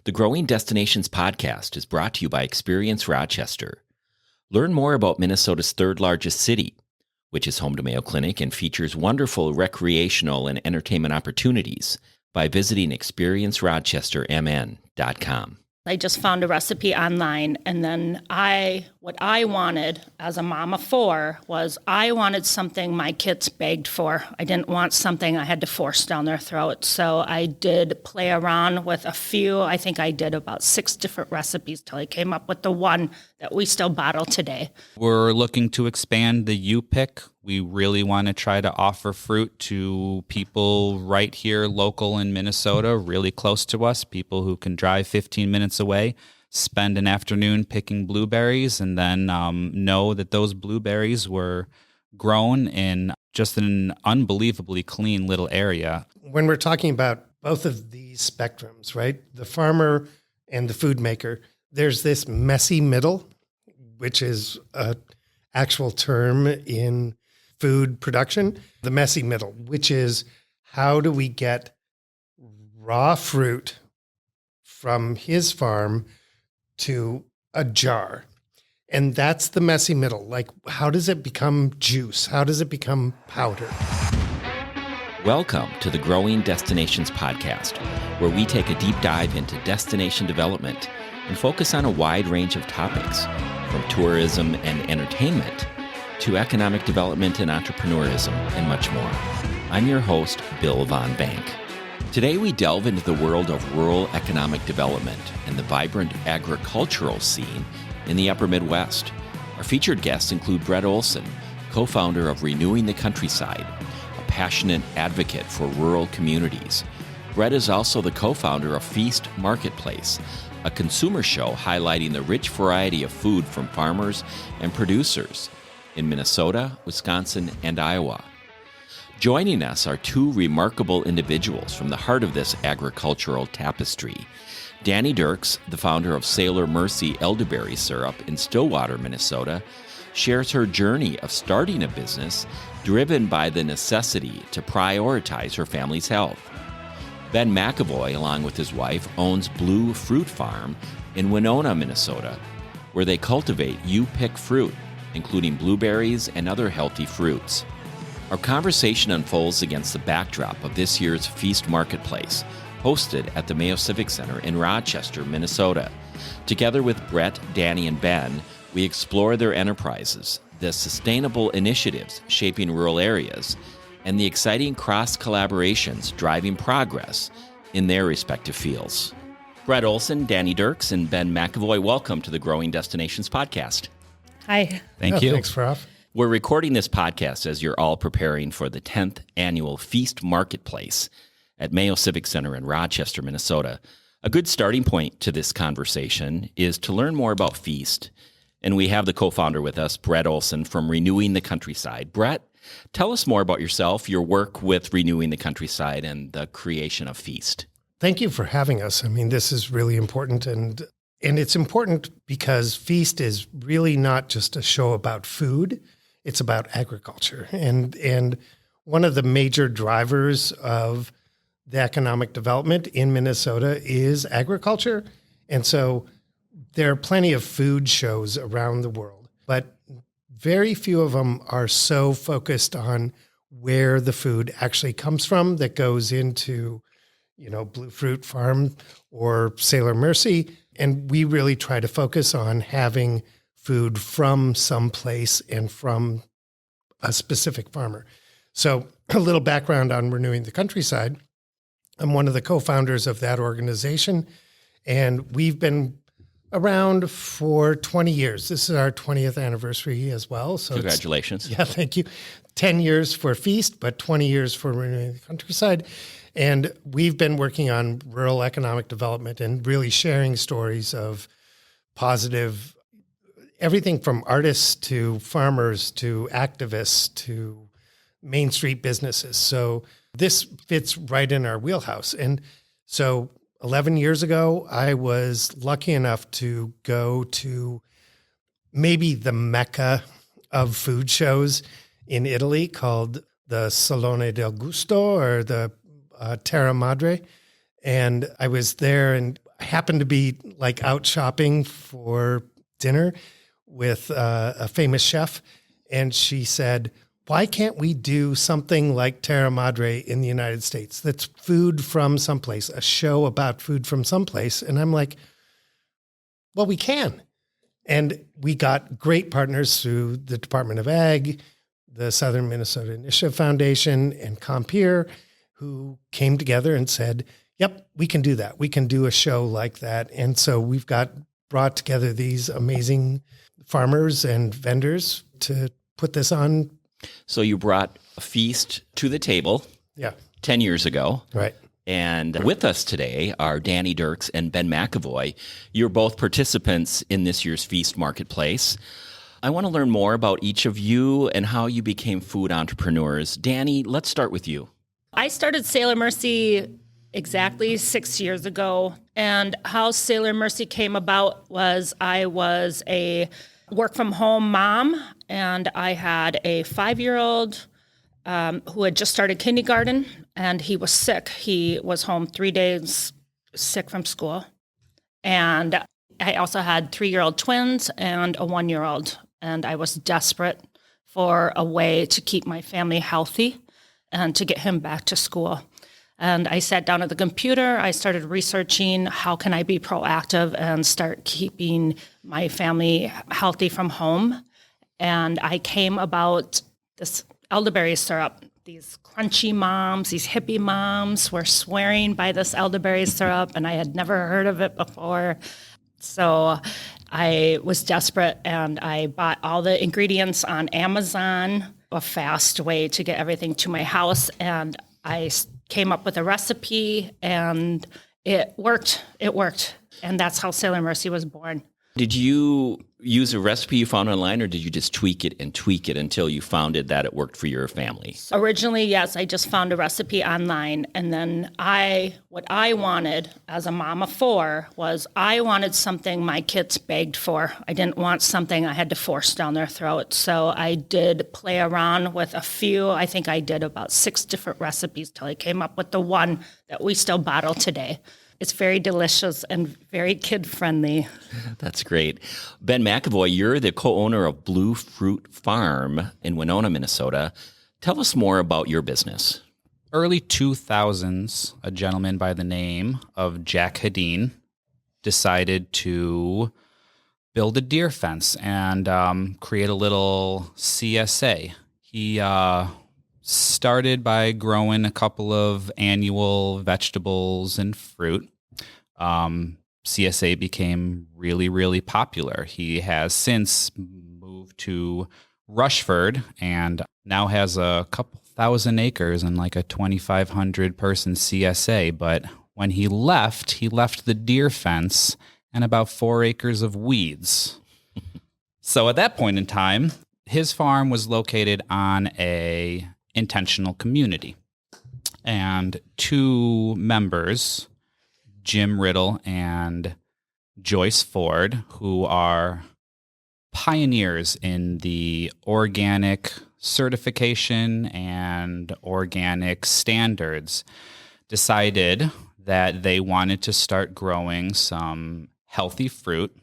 The Growing Destinations podcast is brought to you by Experience Rochester. Learn more about Minnesota's third largest city, which is home to Mayo Clinic and features wonderful recreational and entertainment opportunities, by visiting experiencerochestermn.com. I just found a recipe online, and then what I wanted as a mom of four was I wanted something my kids begged for. I didn't want something I had to force down their throat. So I did play around with a few. I think I did about 6 different recipes till I came up with the one that we still bottle today. We're looking to expand the U-Pick. We really want to try to offer fruit to people right here, local in Minnesota, really close to us, people who can drive 15 minutes away, spend an afternoon picking blueberries, and then know that those blueberries were grown in just an unbelievably clean little area. When we're talking about both of these spectrums, right, the farmer and the food maker, there's this messy middle, which is an actual term in food production, the messy middle, which is how do we get raw fruit from his farm to a jar? And that's the messy middle. Like, how does it become juice? How does it become powder? Welcome to the Growing Destinations podcast, where we take a deep dive into destination development and focus on a wide range of topics, from tourism and entertainment to economic development and entrepreneurism, and much more. I'm your host, Bill Von Bank. Today we delve into the world of rural economic development and the vibrant agricultural scene in the upper Midwest. Our featured guests include Brett Olson, co-founder of Renewing the Countryside, a passionate advocate for rural communities. Brett is also the co-founder of Feast Marketplace, a consumer show highlighting the rich variety of food from farmers and producers in Minnesota, Wisconsin, and Iowa. Joining us are 2 remarkable individuals from the heart of this agricultural tapestry. Dani Dircks, the founder of Sailor Mercy elderberry syrup in Stillwater, Minnesota, shares her journey of starting a business driven by the necessity to prioritize her family's health. Ben McAvoy, along with his wife, owns Blue Fruit Farm in Winona, Minnesota, where they cultivate U-Pick fruit, including blueberries and other healthy fruits. Our conversation unfolds against the backdrop of this year's Feast Marketplace, hosted at the Mayo Civic Center in Rochester, Minnesota. Together with Brett, Dani, and Ben, we explore their enterprises, the sustainable initiatives shaping rural areas, and the exciting cross-collaborations driving progress in their respective fields. Brett Olson, Dani Dircks, and Ben McAvoy, welcome to the Growing Destinations podcast. Hi. Thank you. Thanks, Prof. We're recording this podcast as you're all preparing for the 10th annual Feast Marketplace at Mayo Civic Center in Rochester, Minnesota. A good starting point to this conversation is to learn more about Feast. And we have the co-founder with us, Brett Olson from Renewing the Countryside. Brett, tell us more about yourself, your work with Renewing the Countryside, and the creation of Feast. Thank you for having us. I mean, this is really important, and it's important because Feast is really not just a show about food. It's about agriculture. And one of the major drivers of the economic development in Minnesota is agriculture. And so there are plenty of food shows around the world, but very few of them are so focused on where the food actually comes from that goes into, Blue Fruit Farm or Sailor Mercy. And we really try to focus on having food from someplace and from a specific farmer. So a little background on Renewing the Countryside. I'm one of the co-founders of that organization, and we've been around for 20 years. This is our 20th anniversary as well. So congratulations. Yeah, thank you. 10 years for Feast, but 20 years for Renewing the Countryside. And we've been working on rural economic development and really sharing stories of positive, everything from artists to farmers to activists to Main Street businesses. So this fits right in our wheelhouse. And so 11 years ago, I was lucky enough to go to maybe the mecca of food shows in Italy called the Salone del Gusto or the Terra Madre. And I was there and happened to be like out shopping for dinner with a famous chef. And she said, why can't we do something like Terra Madre in the United States? That's food from someplace, a show about food from someplace. And I'm like, well, we can. And we got great partners through the Department of Ag, the Southern Minnesota Initiative Foundation, and Compeer, who came together and said, yep, we can do that. We can do a show like that. And so we've brought together these amazing farmers and vendors to put this on. So you brought a feast to the table 10 years ago. Right. And with us today are Dani Dircks and Ben McAvoy. You're both participants in this year's Feast Marketplace. I want to learn more about each of you and how you became food entrepreneurs. Dani, let's start with you. I started Sailor Mercy exactly 6 years ago. And how Sailor Mercy came about was I was a work-from-home mom, and I had a 5-year-old who had just started kindergarten, and he was sick. He was home 3 days sick from school. And I also had 3-year-old twins and a 1-year-old, and I was desperate for a way to keep my family healthy and to get him back to school. And I sat down at the computer. I started researching how can I be proactive and start keeping my family healthy from home. And I came about this elderberry syrup. These crunchy moms, these hippie moms were swearing by this elderberry syrup, and I had never heard of it before. So I was desperate, and I bought all the ingredients on Amazon, a fast way to get everything to my house. And I came up with a recipe, and it worked. And that's how Sailor Mercy was born. Did you use a recipe you found online, or did you just tweak it until you found that it worked for your family? Originally, yes, I just found a recipe online. And then what I wanted as a mom of 4 was I wanted something my kids begged for. I didn't want something I had to force down their throat. So I did play around with a few. I think I did about 6 different recipes till I came up with the one that we still bottle today. It's very delicious and very kid-friendly. That's great. Ben McAvoy, you're the co-owner of Blue Fruit Farm in Winona, Minnesota. Tell us more about your business. Early 2000s, a gentleman by the name of Jack Hadeen decided to build a deer fence and create a little CSA. He started by growing a couple of annual vegetables and fruit. CSA became really, really popular. He has since moved to Rushford and now has a couple thousand acres and like a 2,500 person CSA. But when he left the deer fence and about 4 acres of weeds. So at that point in time, his farm was located on a intentional community. And 2 members, Jim Riddle and Joyce Ford, who are pioneers in the organic certification and organic standards, decided that they wanted to start growing some healthy fruit,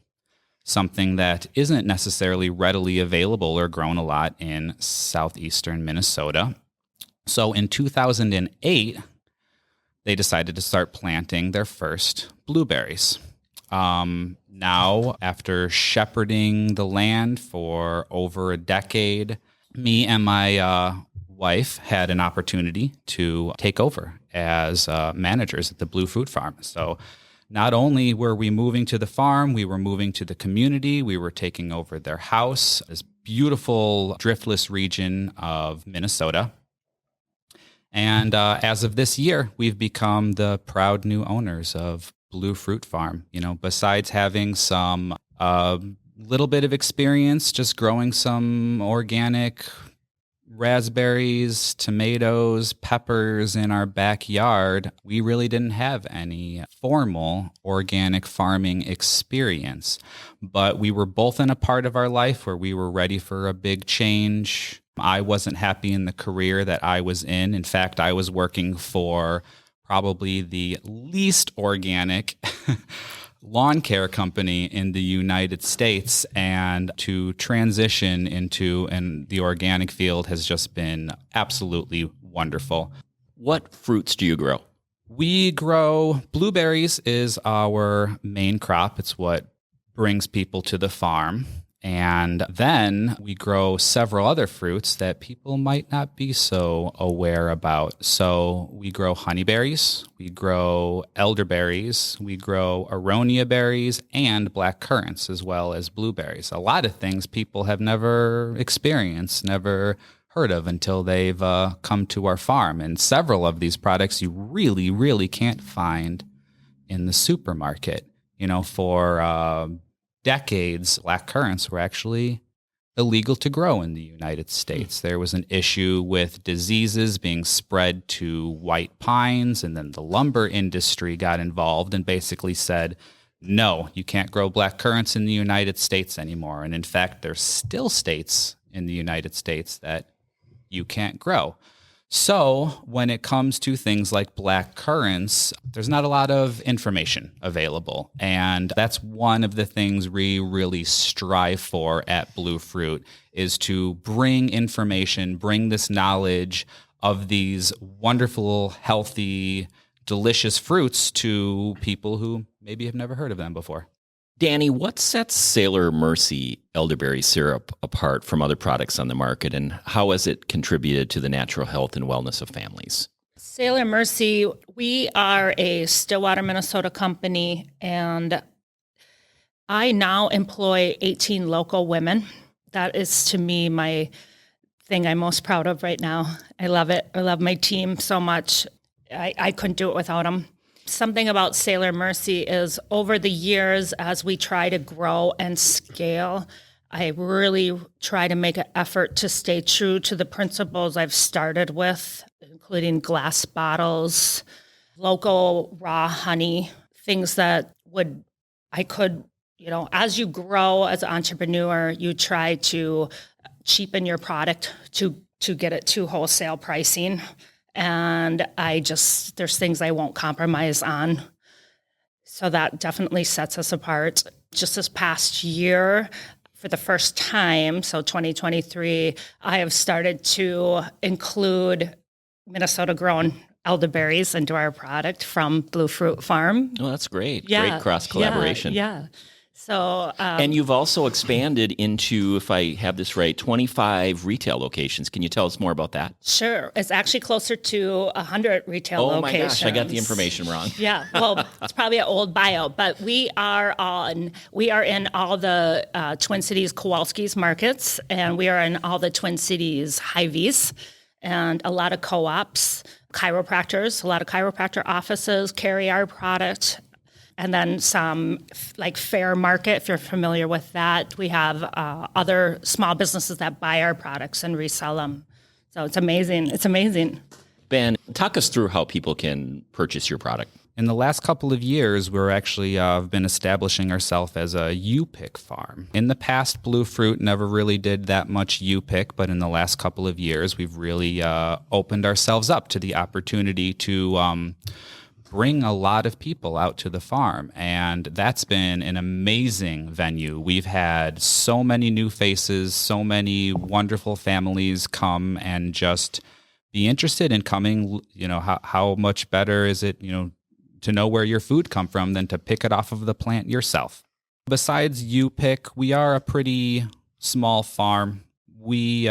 something that isn't necessarily readily available or grown a lot in southeastern Minnesota. So in 2008, they decided to start planting their first blueberries. Now, after shepherding the land for over a decade, me and my wife had an opportunity to take over as managers at the Blue Fruit Farm. So not only were we moving to the farm, we were moving to the community. We were taking over their house, this beautiful driftless region of Minnesota. And as of this year, we've become the proud new owners of Blue Fruit Farm. You know, besides having some little bit of experience just growing some organic raspberries, tomatoes, peppers in our backyard, we really didn't have any formal organic farming experience. But we were both in a part of our life where we were ready for a big change. I wasn't happy in the career that I was in. In fact, I was working for probably the least organic lawn care company in the United States, and to transition into the organic field has just been absolutely wonderful. What fruits do you grow? We grow blueberries is our main crop. It's what brings people to the farm. And then we grow several other fruits that people might not be so aware about. So we grow honeyberries, we grow elderberries, we grow aronia berries, and black currants, as well as blueberries. A lot of things people have never experienced, never heard of until they've come to our farm. And several of these products you really, really can't find in the supermarket. You know, for decades, black currants were actually illegal to grow in the United States. There was an issue with diseases being spread to white pines, and then the lumber industry got involved and basically said, no, you can't grow black currants in the United States anymore. And in fact, there's still states in the United States that you can't grow. So when it comes to things like black currants, there's not a lot of information available. And that's one of the things we really strive for at Blue Fruit, is to bring information, bring this knowledge of these wonderful, healthy, delicious fruits to people who maybe have never heard of them before. Dani, what sets Sailor Mercy elderberry syrup apart from other products on the market, and how has it contributed to the natural health and wellness of families? Sailor Mercy, we are a Stillwater, Minnesota company, and I now employ 18 local women. That is, to me, my thing I'm most proud of right now. I love it. I love my team so much. I couldn't do it without them. Something about Sailor Mercy is, over the years, as we try to grow and scale, I really try to make an effort to stay true to the principles I've started with, including glass bottles, local raw honey, things that as you grow as an entrepreneur, you try to cheapen your product to get it to wholesale pricing. And there's things I won't compromise on. So that definitely sets us apart. Just this past year, for the first time, so 2023, I have started to include Minnesota-grown elderberries into our product from Blue Fruit Farm. Oh, that's great. Yeah, Great cross-collaboration. Yeah. So, and you've also expanded into, if I have this right, 25 retail locations. Can you tell us more about that? Sure. It's actually closer to 100 retail locations. Oh my gosh, I got the information wrong. Yeah, well, it's probably an old bio, but we are in all the Twin Cities Kowalski's markets, and we are in all the Twin Cities Hy-Vees, and a lot of co-ops, chiropractors, a lot of chiropractor offices carry our product. And then some, like Fair Market, if you're familiar with that. We have other small businesses that buy our products and resell them. So it's amazing. It's amazing. Ben, talk us through how people can purchase your product. In the last couple of years, we're actually been establishing ourselves as a U-Pick farm. In the past, Blue Fruit never really did that much U-Pick, but in the last couple of years, we've really opened ourselves up to the opportunity to bring a lot of people out to the farm, and that's been an amazing venue. We've had so many new faces, so many wonderful families come and just be interested in coming. You know, how much better is it, to know where your food come from than to pick it off of the plant yourself. Besides U-Pick, we are a pretty small farm. We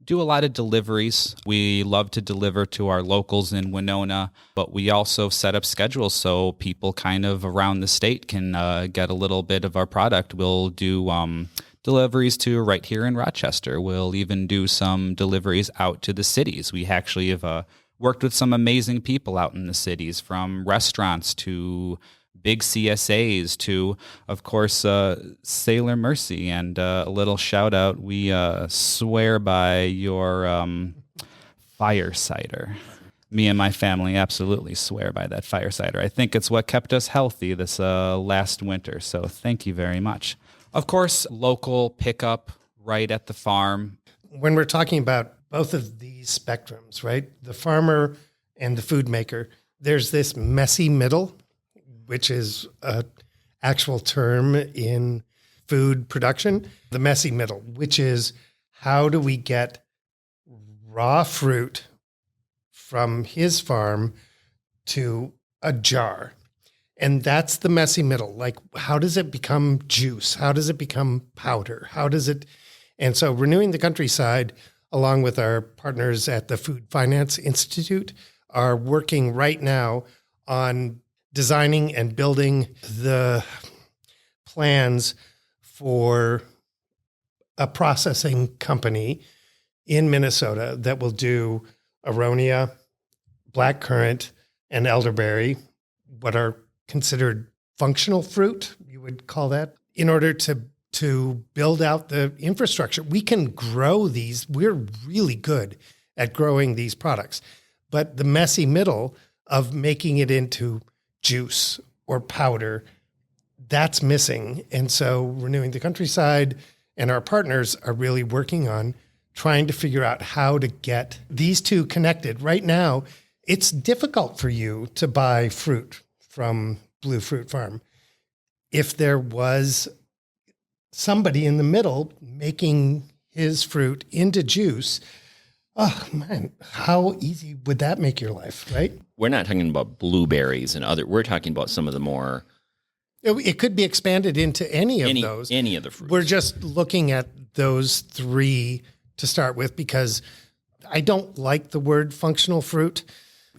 do a lot of deliveries. We love to deliver to our locals in Winona, but we also set up schedules so people kind of around the state can get a little bit of our product. We'll do deliveries to right here in Rochester. We'll even do some deliveries out to the cities. We actually have worked with some amazing people out in the cities, from restaurants to big CSAs to, of course, Sailor Mercy. And a little shout out, we swear by your fire cider. Me and my family absolutely swear by that fire cider. I think it's what kept us healthy this last winter. So thank you very much. Of course, local pickup right at the farm. When we're talking about both of these spectrums, right? The farmer and the food maker. There's this messy middle, which is an actual term in food production, the messy middle, which is how do we get raw fruit from his farm to a jar? And that's the messy middle. Like, how does it become juice? How does it become powder? And so Renewing the Countryside, along with our partners at the Food Finance Institute, are working right now on designing and building the plans for a processing company in Minnesota that will do aronia, blackcurrant, and elderberry, what are considered functional fruit, you would call that, in order to build out the infrastructure. We can grow these. We're really good at growing these products. But the messy middle of making it into juice or powder, that's missing. And so Renewing the Countryside and our partners are really working on trying to figure out how to get these two connected. Right now, it's difficult for you to buy fruit from Blue Fruit Farm. If there was somebody in the middle making his fruit into juice, oh man, how easy would that make your life, right? We're not talking about blueberries and we're talking about some of the more... It could be expanded into any of those. Any of the fruits. We're just looking at those three to start with because I don't like the word functional fruit.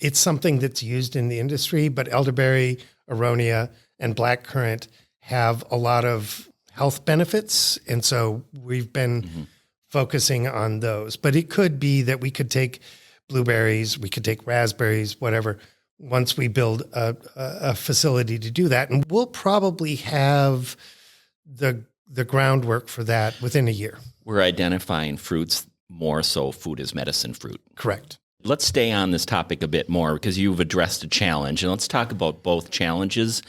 It's something that's used in the industry, but elderberry, aronia, and blackcurrant have a lot of health benefits. And so we've been focusing on those. But it could be that we could take blueberries, we could take raspberries, whatever, once we build a facility to do that. And we'll probably have the groundwork for that within a year. We're identifying fruits more so food as medicine fruit. Correct. Let's stay on this topic a bit more because you've addressed a challenge. And let's talk about both challenges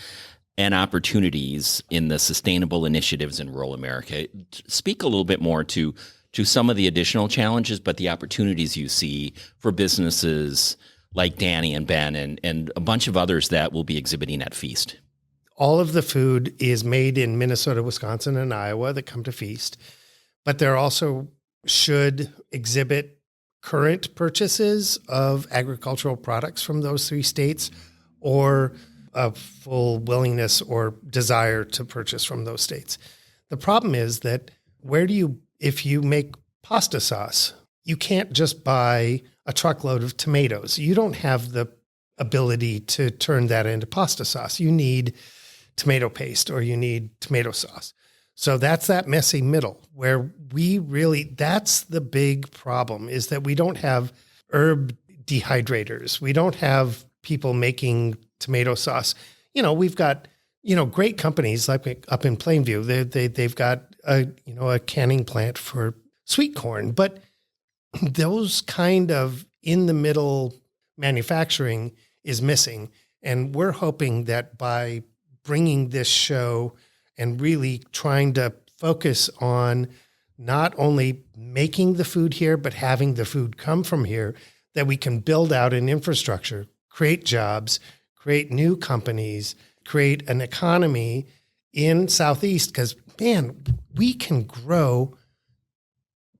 and opportunities in the sustainable initiatives in rural America. Speak a little bit more to some of the additional challenges, but the opportunities you see for businesses like Dani and Ben and a bunch of others that will be exhibiting at Feast. All of the food is made in Minnesota, Wisconsin, and Iowa that come to Feast, but there also should exhibit current purchases of agricultural products from those three states or a full willingness or desire to purchase from those states. The problem is that if you make pasta sauce, you can't just buy a truckload of tomatoes. You don't have the ability to turn that into pasta sauce. You need tomato paste or you need tomato sauce. So that's that messy middle where that's the big problem, is that we don't have herb dehydrators. We don't have people making tomato sauce. We've got, great companies like up in Plainview. They've got a canning plant for sweet corn, but those kind of in the middle manufacturing is missing. And we're hoping that by bringing this show and really trying to focus on not only making the food here, but having the food come from here, that we can build out an infrastructure, create jobs, create new companies, create an economy in Southeast. Because, man, we can grow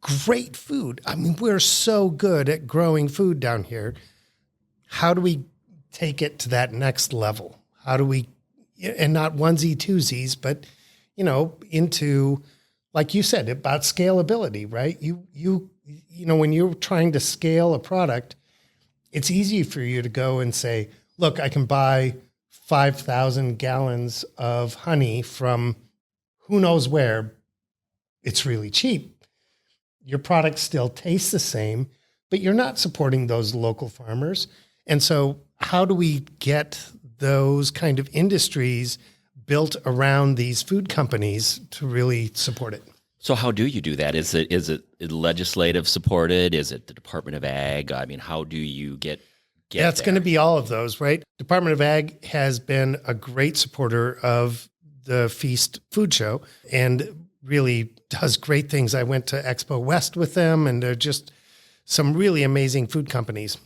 great food. I mean, we're so good at growing food down here. How do we take it to that next level? How do we, and not onesie twosies, but, into, like you said, about scalability, right? When you're trying to scale a product, it's easy for you to go and say, look, I can buy 5,000 gallons of honey from who knows where. It's really cheap. Your product still tastes the same, but you're not supporting those local farmers. And so how do we get those kind of industries built around these food companies to really support it? So how do you do that? Is it legislative supported? Is it the Department of Ag? I mean, how do you get That's going to be all of those, right? Department of Ag has been a great supporter of the Feast Food Show and really does great things. I went to Expo West with them, and they're just some really amazing food companies.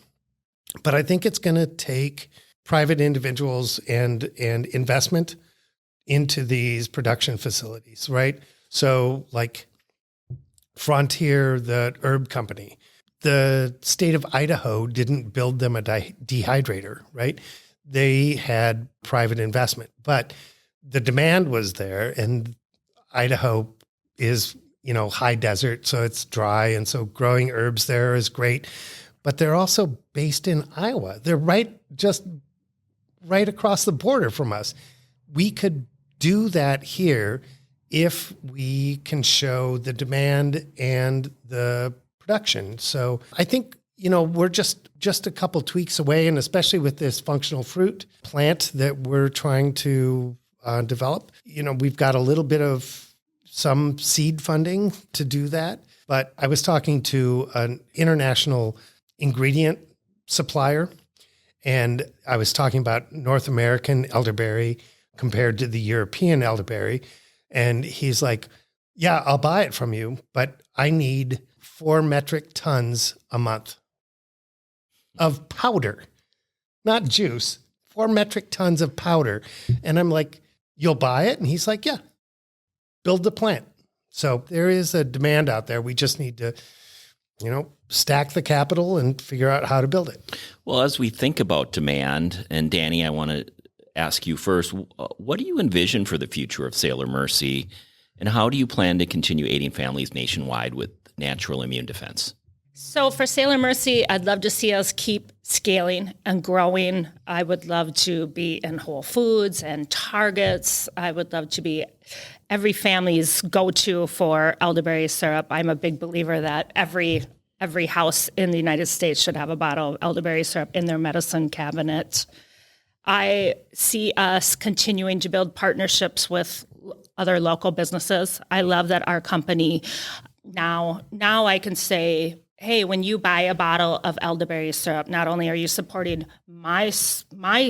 But I think it's going to take private individuals and investment into these production facilities, right? So like Frontier, the herb company, the state of Idaho didn't build them a dehydrator, right? They had private investment, but the demand was there, and Idaho is, high desert, so it's dry. And so growing herbs there is great, but they're also based in Iowa. They're right across the border from us. We could do that here if we can show the demand and the production. So I think, we're just a couple tweaks away, and especially with this functional fruit plant that we're trying to develop, we've got a little bit of some seed funding to do that. But I was talking to an international ingredient supplier, and I was talking about North American elderberry compared to the European elderberry. And he's like, yeah, I'll buy it from you, but I need 4 metric tons a month of powder, not juice, 4 metric tons of powder. And I'm like, you'll buy it? And he's like, yeah, build the plant. So there is a demand out there. We just need to, stack the capital and figure out how to build it. Well, as we think about demand, and Dani, I want to ask you first, what do you envision for the future of Sailor Mercy, and how do you plan to continue aiding families nationwide with natural immune defense? So for Sailor Mercy, I'd love to see us keep scaling and growing. I would love to be in Whole Foods and Targets. I would love to be every family's go-to for elderberry syrup. I'm a big believer that every house in the United States should have a bottle of elderberry syrup in their medicine cabinet. I see us continuing to build partnerships with other local businesses. I love that our company now I can say, hey, when you buy a bottle of elderberry syrup, not only are you supporting my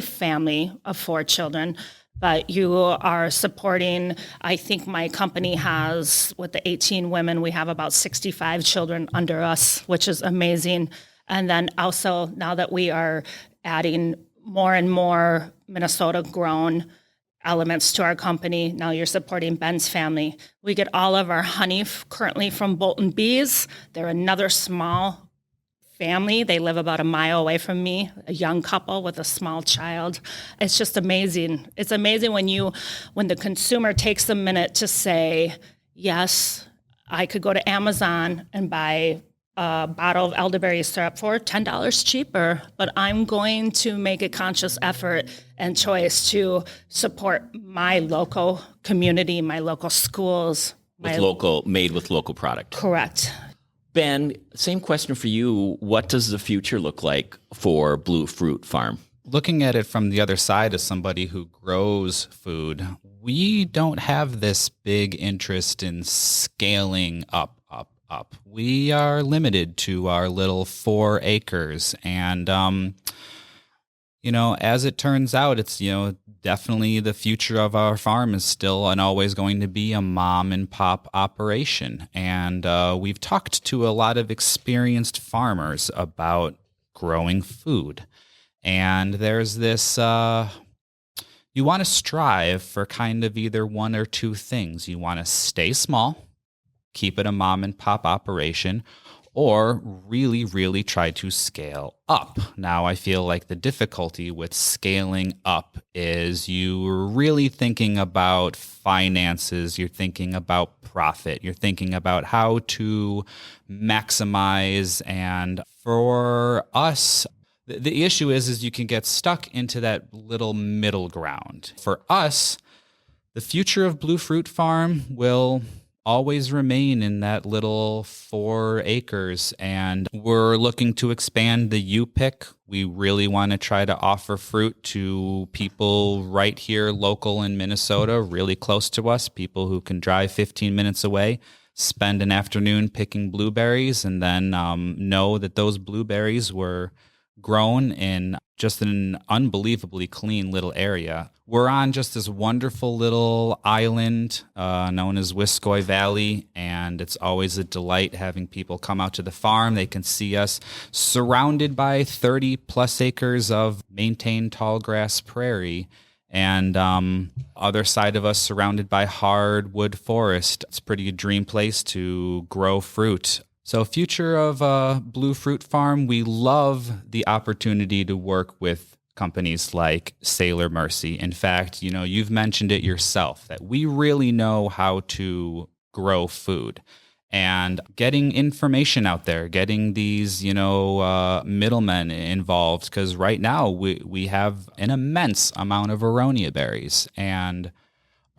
family of 4 children, but you are supporting, I think my company has, with the 18 women, we have about 65 children under us, which is amazing. And then also now that we are adding more and more Minnesota-grown elements to our company, now you're supporting Ben's family. We get all of our honey currently from Bolton Bees. They're another small family. They live about a mile away from me, a young couple with a small child. It's just amazing. It's amazing when the consumer takes a minute to say, yes, I could go to Amazon and buy a bottle of elderberry syrup for $10 cheaper, but I'm going to make a conscious effort and choice to support my local community, my local schools. Made with local product. Correct. Ben, same question for you. What does the future look like for Blue Fruit Farm? Looking at it from the other side as somebody who grows food, we don't have this big interest in scaling up. We are limited to our little 4 acres. And, as it turns out, it's, definitely the future of our farm is still and always going to be a mom and pop operation. And we've talked to a lot of experienced farmers about growing food. And there's this, you want to strive for kind of either one or two things. You want to stay small, keep it a mom and pop operation, or really, really try to scale up. Now, I feel like the difficulty with scaling up is you're really thinking about finances, you're thinking about profit, you're thinking about how to maximize. And for us, the issue is you can get stuck into that little middle ground. For us, the future of Blue Fruit Farm will always remain in that little 4 acres, and we're looking to expand the U-pick. We really want to try to offer fruit to people right here, local in Minnesota, really close to us, people who can drive 15 minutes away, spend an afternoon picking blueberries, and then know that those blueberries were grown in just an unbelievably clean little area. We're on just this wonderful little island known as Wiskoy Valley, and it's always a delight having people come out to the farm. They can see us surrounded by 30 plus acres of maintained tall grass prairie, and other side of us surrounded by hardwood forest. It's a pretty dream place to grow fruit. So future of Blue Fruit Farm, we love the opportunity to work with companies like Sailor Mercy. In fact, you've mentioned it yourself, that we really know how to grow food. And getting information out there, getting these, middlemen involved, because right now we have an immense amount of aronia berries, and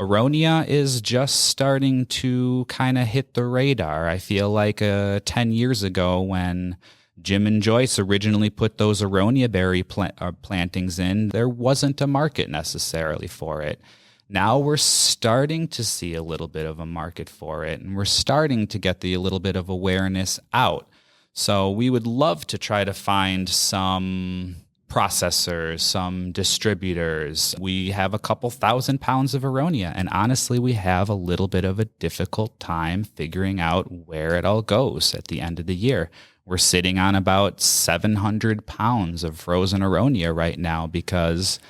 aronia is just starting to kind of hit the radar. I feel like 10 years ago when Jim and Joyce originally put those aronia berry plantings in, there wasn't a market necessarily for it. Now we're starting to see a little bit of a market for it, and we're starting to get a little bit of awareness out. So we would love to try to find some processors, some distributors. We have a couple 1,000 pounds of aronia, and honestly, we have a little bit of a difficult time figuring out where it all goes at the end of the year. We're sitting on about 700 pounds of frozen aronia right now because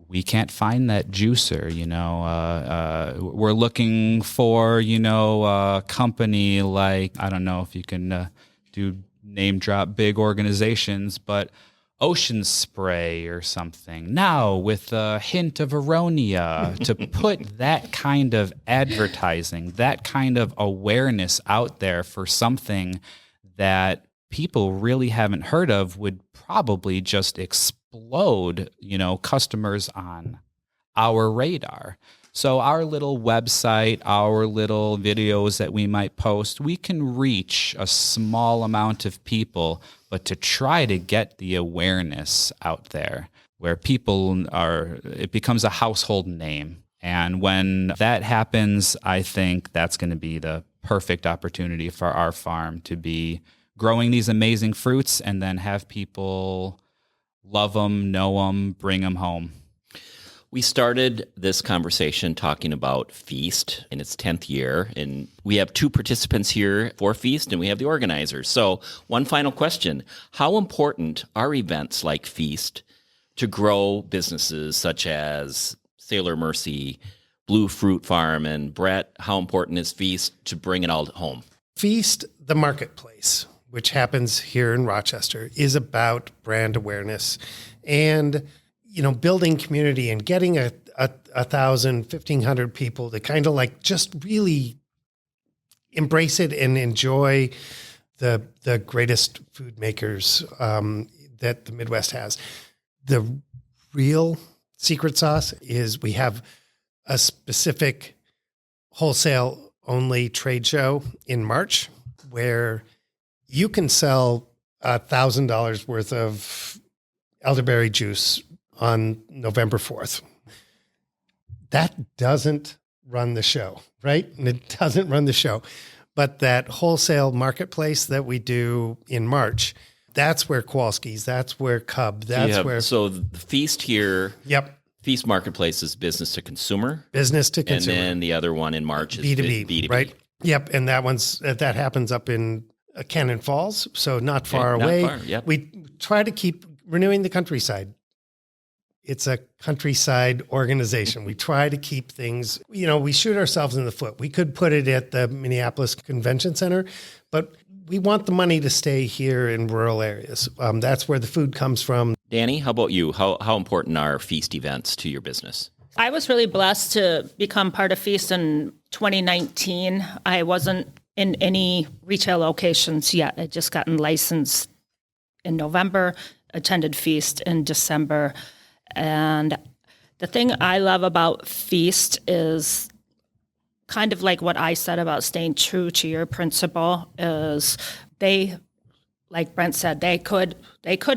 we can't find that juicer. We're looking for, a company like, I don't know if you can do name drop big organizations, but Ocean Spray or something now with a hint of aronia to put that kind of advertising, that kind of awareness out there for something that people really haven't heard of would probably just explode, customers on our radar. So our little website, our little videos that we might post, we can reach a small amount of people, but to try to get the awareness out there where it becomes a household name. And when that happens, I think that's going to be the perfect opportunity for our farm to be growing these amazing fruits and then have people love them, know them, bring them home. We started this conversation talking about Feast in its 10th year, and we have two participants here for Feast, and we have the organizers. So one final question. How important are events like Feast to grow businesses such as Sailor Mercy, Blue Fruit Farm, and Brett, how important is Feast to bring it all home? Feast, the marketplace, which happens here in Rochester, is about brand awareness and building community and getting a 1,000, 1,500 people to kind of like just really embrace it and enjoy the greatest food makers that the Midwest has. The real secret sauce is we have a specific wholesale only trade show in March where you can sell $1,000 worth of elderberry juice on November 4th. That doesn't run the show, right? And it doesn't run the show. But that wholesale marketplace that we do in March, that's where Kowalski's, that's where Cub, So the Feast here, yep. Feast Marketplace is business to consumer. Business to consumer. And then the other one in March is B2B, right? Yep. And that happens up in Cannon Falls, so not far away. Not far, yep. We try to keep renewing the countryside. It's a countryside organization. We try to keep things, we shoot ourselves in the foot. We could put it at the Minneapolis Convention Center, but we want the money to stay here in rural areas. That's where the food comes from. Dani, how about you? How important are Feast events to your business? I was really blessed to become part of Feast in 2019. I wasn't in any retail locations yet. I just gotten licensed in November, attended Feast in December. And the thing I love about Feast is kind of like what I said about staying true to your principle is they, like Brent said, they could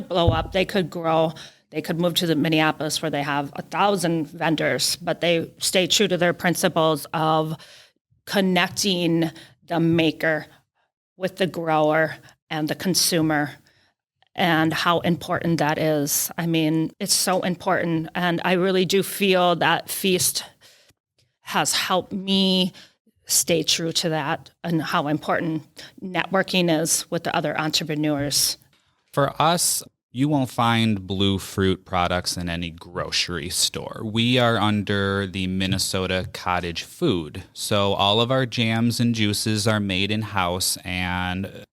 blow up, they could grow, they could move to the Minneapolis where they have 1,000 vendors, but they stay true to their principles of connecting the maker with the grower and the consumer. and how important that is. I mean, it's so important. And I really do feel that Feast has helped me stay true to that and how important networking is with the other entrepreneurs. For us, you won't find Blue Fruit products in any grocery store. We are under the Minnesota Cottage Food. So all of our jams and juices are made in-house, and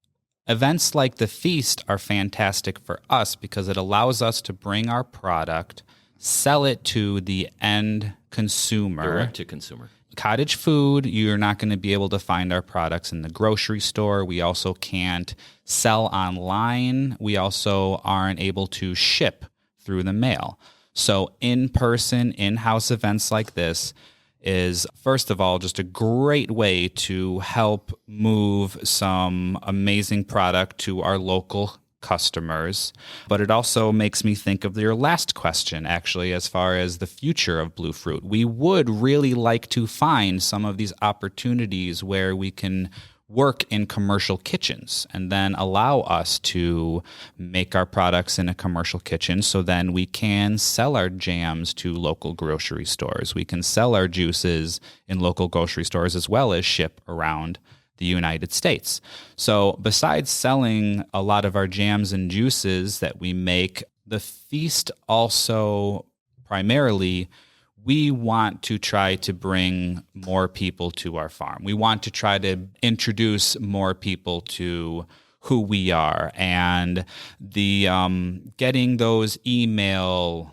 events like the Feast are fantastic for us because it allows us to bring our product, sell it to the end consumer. Direct to consumer. Cottage Food, you're not going to be able to find our products in the grocery store. We also can't sell online. We also aren't able to ship through the mail. So in-person, in-house events like this is, first of all, just a great way to help move some amazing product to our local customers. But it also makes me think of your last question, actually, as far as the future of Blue Fruit. We would really like to find some of these opportunities where we can work in commercial kitchens and then allow us to make our products in a commercial kitchen, so then we can sell our jams to local grocery stores. We can sell our juices in local grocery stores as well as ship around the United States. So besides selling a lot of our jams and juices that we make, the Feast also primarily, we want to try to bring more people to our farm. We want to try to introduce more people to who we are, and the getting those email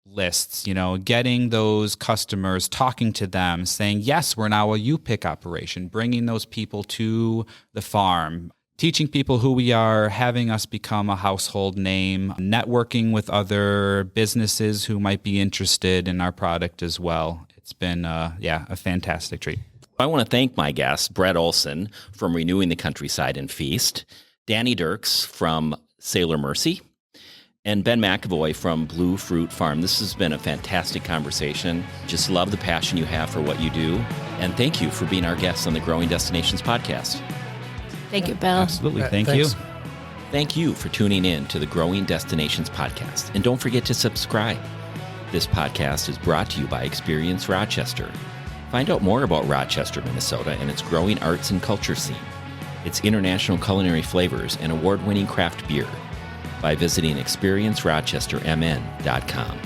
lists, getting those customers, talking to them, saying, yes, we're now a U-Pick operation, bringing those people to the farm, teaching people who we are, having us become a household name, networking with other businesses who might be interested in our product as well. It's been, a fantastic treat. I want to thank my guests, Brett Olson from Renewing the Countryside and Feast, Dani Dircks from Sailor Mercy, and Ben McAvoy from Blue Fruit Farm. This has been a fantastic conversation. Just love the passion you have for what you do. And thank you for being our guests on the Growing Destinations podcast. Thank you, Bill. Absolutely. Thank Thanks. you. Thank you for tuning in to the Growing Destinations podcast. And don't forget to subscribe. This podcast is brought to you by Experience Rochester. Find out more about Rochester, Minnesota and its growing arts and culture scene, its international culinary flavors, and award-winning craft beer by visiting experiencerochestermn.com.